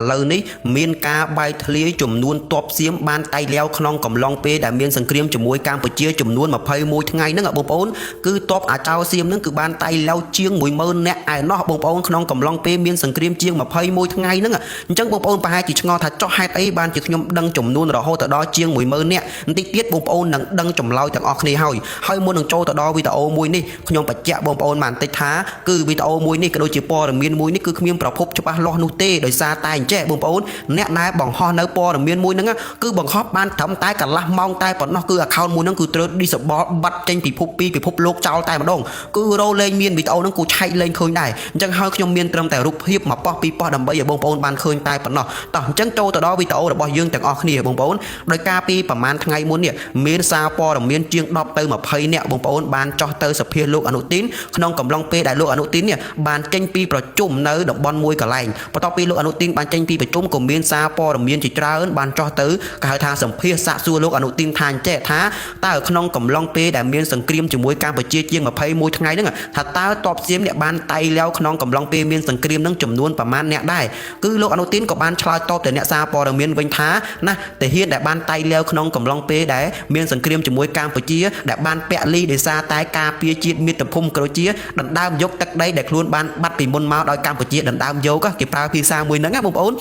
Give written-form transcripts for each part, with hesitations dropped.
លើនេះមានការបែកធ្លាយចំនួនតបសៀមបានតៃលាវក្នុងកំឡុងពេលដែលមានសង្គ្រាមជាមួយកម្ពុជាចំនួន21ថ្ងៃហ្នឹងបងប្អូនគឺតបអាចោសៀមហ្នឹងគឺបានតៃលាវជាង 10000 នាក់ឯណោះបងប្អូនក្នុងកំឡុងពេលមានសង្គ្រាមជាង21ថ្ងៃហ្នឹងអញ្ចឹងបងប្អូនប្រហែលជាឆ្ងល់ថាចុះហេតុអីបានជាខ្ញុំដឹងចំនួនរហូតដល់ជាង 10000 នាក់បន្តិចទៀតបងប្អូននឹងដឹងចម្លើយទាំងអស់គ្នាហើយមុននឹងចូលទៅដល់វីដេអូមួយនេះខ្ញុំបញ្ជាក់បងប្អូនបានបន្តិចថាគឺវីដេអូមួយនេះក៏ដូចជាព័ត៌មានមួយនេះគឺគ្មានប្រភពច្បាស់លាស់នោះទេដោយសារតែអញ្ចេះបងប្អូនអ្នកដែលបង្ហោះនៅព័ត៌មានមួយហ្នឹងគឺបង្ហោះបានត្រឹមតែកន្លះម៉ោងតែប៉ុណ្ណោះគឺ account មួយហ្នឹងគឺត្រូវ disable បាត់ចេញពីពិភពលោកចោលតែម្ដងគឺរោលេងមានវីដេអូហ្នឹងគូឆែកលេងឃើញដែរអញ្ចឹងហើយខ្ញុំមានត្រឹមតែរូបភាពមួយប៉ោះពីរប៉ោះដើម្បីឲ្យបងប្អូនបានឃើញតែប៉ុណ្ណោះតោះអញ្ចឹងចូលទៅដល់វីដេអូរបស់យើងទាំងអស់គ្នាបងប្អូនដោយការពីប្រហែលថ្ងៃមុននេះមានសារព័ត៌មានជាង10ទៅ20នាក់បងប្អូនបានចោះទៅសភាលោកអនុទានក្នុងកំឡុងពេលដែលលោកអនុទាននេះបានចេញពីប្រជុំនៅតំបន់មួយកន្លែងបន្ទាប់ពីលោកអនុទានបានចេញពីប្រជុំក៏មានសារព័ត៌មានជាច្រើនបានចោះទៅគេហៅថាសម្ភាសសាកសួរលោកអនុទានថាអញ្ចេះថាតើក្នុងកំឡុងពេលដែលមានសង្គ្រាមជាមួយកម្ពុជាជាង21ថ្ងៃហ្នឹងថាតើតបសៀមអ្នកបានតៃលាវក្នុងកំឡុងពេលមានសង្គ្រាមហ្នឹងចំនួនប្រមាណអ្នកដែរគឺលោកអនុទានក៏បានឆ្លើយតបទៅអ្នកសារព័ត៌មានវិញថាណាទាហានដែលបានតៃលាវក្នុងកំឡុងពេលដែលមានសង្គ្រាមជាមួយកម្ពុជាដែលបានពាក់លីដោយសារតែការពារជាតិមាតុភូមិកម្ពុជាដណ្ដើមយកទឹកដីដែលខ្លួនបានបាត់ពីមុនមកដោយកម្ពុជាដណ្ដើមយកគេប្រើភាសាមួយហ្នឹងណាបងប្អូន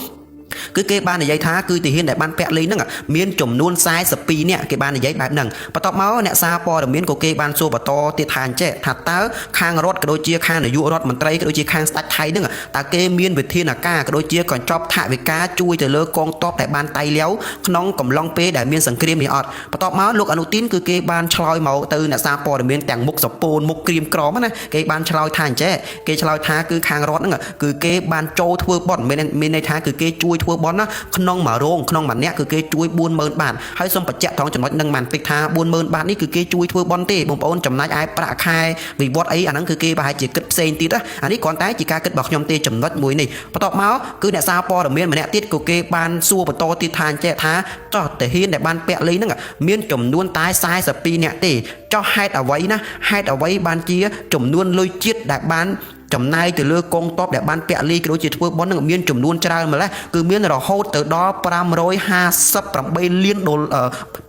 គឺគេបាននិយាយថាគឺទាហានដែលបានពាក់លីហ្នឹងមានចំនួន42នាក់គេបាននិយាយបែបហ្នឹងបន្ទាប់មកអ្នកសារព័ត៌មានក៏គេបានសួរបន្តទៀតថាអញ្ចេះថាតើខាងរដ្ឋក៏ដូចជាខាងនាយករដ្ឋមន្ត្រីក៏ដូចជាខាងស្ដេចថៃហ្នឹងតើគេមានវិធានការក៏ដូចជាកញ្ចប់ថវិកាជួយទៅលើកងទ័ពដែលបានតៃលាវក្នុងកំឡុងពេលដែលមានសង្គ្រាមនេះអត់បន្ទាប់មកលោកអនុទានគឺគេបានឆ្លើយមកទៅអ្នកសារព័ត៌មានទាំងមុខសពូនមុខក្រៀមក្រមណាគេបានឆ្លើយថាអញ្ចេះគេឆ្លើយថាគឺខាងរដ្ឋហ្នឹងគឺគេបានចូលធ្វើបន់មានន័យថាគឺគេជួយធ្វើបន់ណាក្នុងមួយរោងក្នុងម្នាក់គឺគេជួយ 40000 បាតហើយសូមបញ្ជាក់ត្រង់ចំណុចហ្នឹងបានតិចថា 40000 បាតនេះគឺគេជួយធ្វើបន់ទេបងប្អូនចំណាយឯប្រាក់ខែវិវត្តអីអាហ្នឹងគឺគេប្រហែលជាគិតផ្សេងទៀតណាអានេះគ្រាន់តែជាការគិតរបស់ខ្ញុំទេចំណុចមួយនេះបន្ទាប់មកគឺអ្នកសារព័ត៌មានម្នាក់ទៀតក៏គេបានសួរបន្តទៀតថាអញ្ចេះថាចោះទាហានដែលបានពាក់លីហ្នឹងមានចំនួនតែ42នាក់ទេចោះហេតុអ្វីណាហេតុអ្វីបានជាចំនួនលុយជាតិដែលបានចំណាយទៅលើកងទ័ពដែលបានពាក់លីក៏ដូចជាធ្វើបន់នឹងមានចំនួនច្រើនម្ល៉េះគឺមានរហូតទៅដល់558លានដុល្លា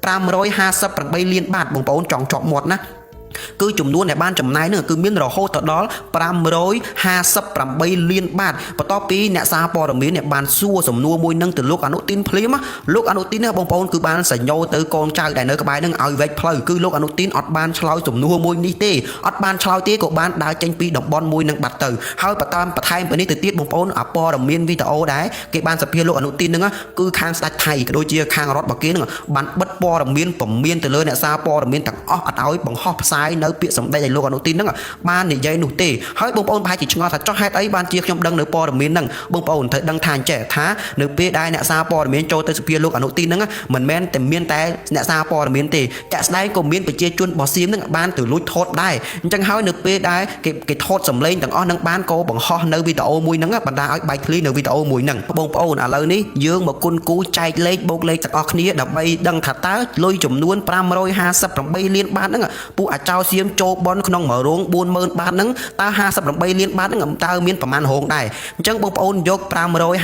រ558លានបាតបងប្អូនចង់ជាប់មាត់ណាគឺចំនួនដែលបានចំណាយនឹងគឺមានរហូតទៅដល់558លានបាតបន្ទាប់ពីអ្នកសារព័ត៌មានអ្នកបានសួរសំណួរមួយនឹងទៅលោកអនុទានភ្លាមលោកអនុទានបងប្អូនគឺបានសញ្ញោទៅកូនចៅដែលនៅក្បែរនឹងឲ្យវែកផ្លូវគឺលោកអនុទានអត់បានឆ្លើយសំណួរមួយនេះទេអត់បានឆ្លើយទេក៏បានដើរចេញពីតំបន់មួយនឹងបាត់ទៅហើយបន្ថែមពីនេះទៅទៀតបងប្អូនអាព័ត៌មានវីដេអូដែរគេបានសភាលោកអនុទាននឹងគឺខាងស្ដេចថៃក៏ដូចជាខាងរដ្ឋរបស់គេនឹងបានបិទព័ត៌មានពមៀនទៅលើអ្នកសារព័ត៌មានទាំងអស់អត់ឲ្យបង្ហោះផ្សាយនៅពាក្យសម្ដីដែលលោកអនុទានហ្នឹងបាននិយាយនោះទេហើយបងប្អូនប្រហែលជាឆ្ងល់ថាចុះហេតុអីបានជាខ្ញុំដឹងនៅព័ត៌មានហ្នឹងបងប្អូនត្រូវដឹងថាអញ្ចេះថានៅពេលដែលអ្នកសារព័ត៌មានចូលទៅសភាលោកអនុទានហ្នឹងមិនមែនតែមានតែអ្នកសារព័ត៌មានទេចាក់ស្ដែងក៏មានប្រជាជនរបស់សៀមហ្នឹងបានទៅលួចថតដែរអញ្ចឹងហើយនៅពេលដែលគេថតសម្លេងទាំងអស់ហ្នឹងបានក៏បង្ហោះនៅវីដេអូមួយហ្នឹងបណ្ដាឲ្យបែកធ្លាយនៅវីដេអូមួយហ្នឹងបងប្អូនឥឡូវនេះយើងមកគុណគូចែកលេខបូកលេខទាំងអស់គ្នាដើម្បីដឹងថាតើលុយចំនួន558លានបាតហ្នឹងពួកអាចោសៀមចូលបន់ក្នុងមួយរោង 40000 បាតហ្នឹងតើ58លានបាតហ្នឹងតើមានប្រមាណរោងដែរអញ្ចឹងបងប្អូនយក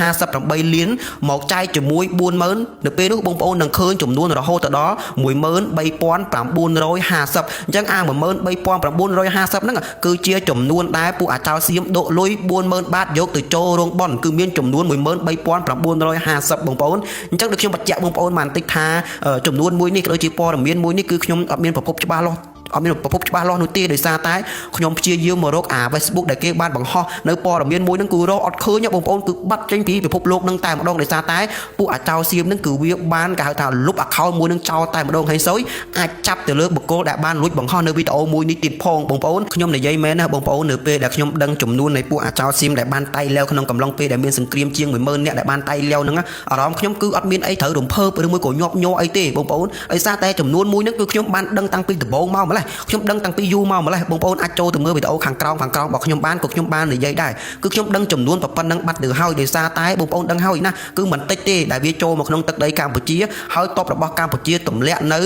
558លានមកចែកជាមួយ 40000 នៅពេលនោះបងប្អូននឹងឃើញចំនួនរហូតដល់13950អញ្ចឹងអា13950ហ្នឹងគឺជាចំនួនដែលពួកអាចោសៀមដកលុយ 40000 បាតយកទៅចូលរោងបន់គឺមានចំនួន13950បងប្អូនអញ្ចឹងដូចខ្ញុំបញ្ជាក់បងប្អូនបានតិចថាចំនួនមួយនេះក៏ដូចជាព័ត៌មានមួយនេះគឺខ្ញុំអត់មានប្រភពច្បាស់លាស់អត់មានប្រភពច្បាស់លាស់នោះទេដោយសារតែខ្ញុំព្យាយាមមករកអា Facebook ដែលគេបានបង្ហោះនៅព័ត៌មានមួយហ្នឹងគឺរកអត់ឃើញបងប្អូនគឺបាត់ចេញពីពិភពលោកហ្នឹងតែម្ដងដោយសារតែពួកអាចោសៀមហ្នឹងគឺវាបានគេហៅថាលុប account មួយហ្នឹងចោលតែម្ដងហើយសូយអាចចាប់ទៅលើបុគ្គលដែលបានលួចបង្ហោះនៅវីដេអូមួយនេះទៀតផងបងប្អូនខ្ញុំនិយាយមែនណាបងប្អូននៅពេលដែលខ្ញុំដឹងចំនួននៃពួកអាចោសៀមដែលបានតៃលាវក្នុងកំឡុងពេលដែលមានសង្គ្រាមជាង 10000 នាក់ដែលបានតៃលាវហ្នឹងអារម្មណ៍ខ្ញុំគឺអត់មានអីត្រូវរំភើបឬមួយក៏ញាប់ញ័រអីទេបងប្អូនដោយសារតែចំនួនមួយហ្នឹងគឺខ្ញុំបានដឹងតាំងពីដំបូងមកម្ល៉េះ ដែរខ្ញុំដឹងតាំងពីយូរមកម្លេះបងប្អូនអាចចូលទៅមើលវីដេអូខាងក្រោមរបស់ខ្ញុំបានក៏ខ្ញុំបាននិយាយដែរគឺខ្ញុំដឹងចំនួនប៉ុណ្ណឹងបាត់ទៅហើយដោយសារតែបងប្អូនដឹងហើយណាគឺមិនតិចទេដែលវាចូលមកក្នុងទឹកដីកម្ពុជាហើយតបរបស់កម្ពុជាទម្លាក់នៅ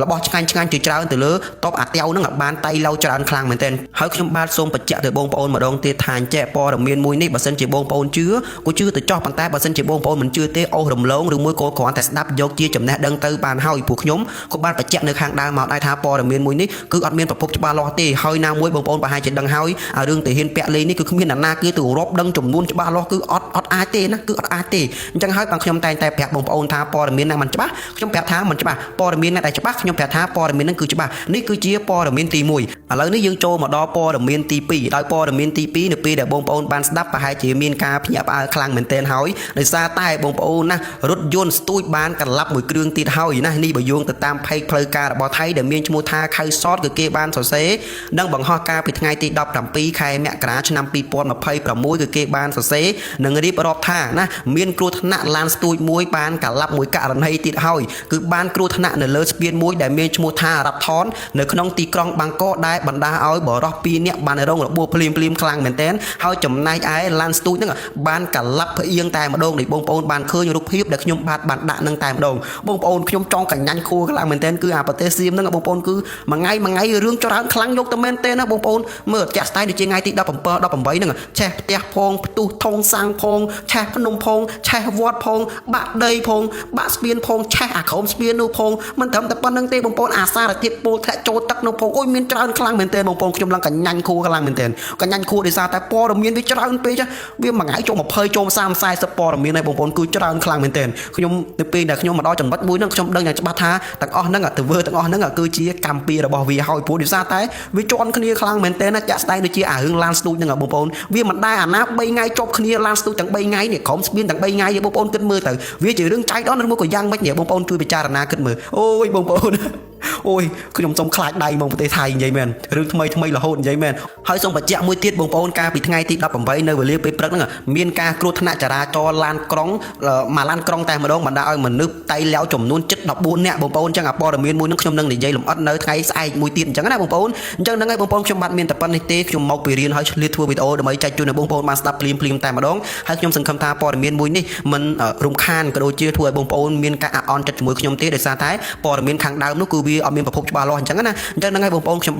របស់ឆ្ងាញ់ជាច្រើនទៅលើតបអាតាវហ្នឹងបានតៃឡៅច្រើនខ្លាំងមែនទែនហើយខ្ញុំបាទសូមបញ្ជាក់ទៅបងប្អូនម្ដងទៀតថាអញ្ចេះព័ត៌មានមួយនេះបើសិនជាបងប្អូនជឿក៏ជឿទៅចោះប៉ុន្តែបើសិនជាបងប្អូនមិនជឿទេអូសរំលងឬមួយក៏គ្រាន់តែស្ដាប់យកជាចំណេះដឹងទៅបានហើយពួកខ្ញុំក៏បានបញ្ជាក់នៅខាងដើមមកដែរថាព័ត៌មានមួយនេះគឺអត់មានប្រភពច្បាស់លាស់ទេហើយណាមួយបងប្អូនប្រហែលជាដឹងហើយរឿងទាហានពាក់លេងនេះគឺគ្មានអ្នកណាគឺទៅរាប់ដឹងចំនួនច្បាស់លាស់គឺអត់អាចទេណាគឺអត់អាចទេអញ្ចឹងហើយបងខ្ញុំតែងតែប្រាប់បងប្អូនថាព័ត៌មានណាមិនច្បាស់ខ្ញុំប្រាប់ថាមិនច្បាស់ព័ត៌មានណាដែលច្បាស់ខ្ញុំប្រាប់ថាព័ត៌មានហ្នឹងគឺច្បាស់នេះគឺជាព័ត៌មានទី1ឥឡូវនេះយើងចូលមកដល់ព័ត៌មានទី2ដោយព័ត៌មានទី2នៅពេលដែលបងប្អូនបានស្ដាប់ប្រហែលជាមានការភ្ញាក់ផ្អើលខ្លាំងមែនទែនហើយដោយសារតែបងប្អូនណារថយន្តស្ទួយបានកន្លាប់មួយគ្រឿងទៀតហើយណានេះបើយោងទៅតាមផេកផ្លូវការរបស់ថៃដែលមានឈ្មោះថាខៅសតគឺគេបានសរសេរនិងបង្ហោះការពីថ្ងៃទី17ខែមករាឆ្នាំ2026គឺគេបានសរសេរនិងរៀបរាប់ថាណាមានគ្រោះថ្នាក់ឡានស្ទួយមួយបានកន្លាប់មួយករណីទៀតហើយគឺបានគ្រោះថ្នាក់នៅលើស្ពានមួយដែលមានឈ្មោះថារ៉ាប់ថននៅក្នុងទីក្រុងបាងកកដែលបណ្ដាលឲ្យបរិសុទ្ធ2នាក់បានរងរបួសភ្លាមខ្លាំងមែនទែនហើយចំណែកឯឡានស្ទួយហ្នឹងបានកន្លាប់ផ្អៀងតែម្ដងនេះបងប្អូនបានឃើញរូបភាពដែលខ្ញុំបានដាក់នឹងតែម្ដងបងប្អូនខ្ញុំចង់កញ្ញាញ់ខួរខ្លាំងមែនទែនគឺអាប្រទេសសៀមហ្នឹងបងប្អូនគឺមួយថ្ងៃរឿងច្រើនខ្លាំងយកទៅមែនទែនណាបងប្អូនមើលចាក់ស្ដាយដូចជាថ្ងៃទី17 18ហ្នឹងឆេះផ្ទះផងផ្ទុះធុងសាំងផងឆេះភ្នំផងឆេះវត្តផងបាក់ដីផងបាក់ស្ពានផងឆេះអាក្រោមស្ពាននោះផងមិនត្រឹមតែប៉ុណ្្នឹងទេបងប្អូនអាសារធាតុពុលធ្លាក់ចូលទឹកនោះផងអូយមានច្រើនខ្លាំងមែនទែនបងប្អូនខ្ញុំឡើងកញ្ញាញ់ខួរខ្លាំងមែនទែនកញ្ញាញ់ខួរដោយសារតែព័ត៌មានវាច្រើនពេកវាមួយថ្ងៃចូល20ចូល30 40ព័ត៌មានហើយបងប្អូនគឺច្រើនខ្លាំងមែនទែនខ្ញុំទៅពេលដែលខ្ញុំមកដល់ចំណុចមួយហ្នឹងខ្ញុំដឹងយ៉ាងច្បាស់ថាទាំងអស់ហ្នឹងទៅធ្វើទាំងអស់ហ្នឹងគឺជាកម្មពីរបស់វាហើយព្រោះដោយសារតែវាជន់គ្នាខ្លាំងមែនទែនណាចាក់ស្ដែងដូចជាអារឿងឡានស្ទូចហ្នឹងបងប្អូនវាមិនដែរអាណា3ថ្ងៃជាប់គ្នាឡានស្ទូចទាំង3ថ្ងៃនេះក្រុមស្ពានទាំង3ថ្ងៃបងប្អូនគិតមើលទៅវាជារឿងចៃដន្យឬមួយក៏យ៉ាងម៉េចនេះបងប្អូនជួយពិចារណាគិតមើលអូយបងប្អូនអូយខ្ញុំសុំខ្លាចដៃមកប្រទេសថៃនិយាយមែនរឿងថ្មីរហូតនិយាយមែនហើយសូមបញ្ជាក់មួយទៀតបងប្អូនកាលពីថ្ងៃទី18នៅវេលាពេលព្រឹកហ្នឹងមានការគ្រោះថ្នាក់ចរាចរណ៍ឡានក្រុងមួយឡានក្រុងតែម្ដងបណ្ដាលឲ្យមនុស្សតៃឡៅចំនួនជិត14នាក់បងប្អូនអញ្ចឹងអាព័ត៌មានមួយហ្នឹងខ្ញុំនឹងនិយាយលម្អិតនៅថ្ងៃស្អែកមួយទៀតអញ្ចឹងណាបងប្អូនអញ្ចឹងហ្នឹងហើយបងប្អូនខ្ញុំបាទមានតែប៉ុណ្្នេះទេខ្ញុំមកពីរៀនហើយឆ្លៀតធ្វើវីដេអូដើម្បីចែកជូនដល់បងប្អូនបានស្ដាប់ភ្លាមតែម្ដងហើយខ្ញុំសង្ឃឹមថាព័ត៌មានមួយនេះមិនរំខានក៏ដូចជាធ្វើឲ្យបងប្អូនមានការអាក់អន់ចិត្តជាមួយខ្ញុំទេដោយសារតែព័ត៌មានខាងដើមនោះគឺវាអត់មានប្រភពច្បាស់លាស់អញ្ចឹងណាអញ្ចឹងហ្នឹងហើយបងប្អូនខ្ញុំ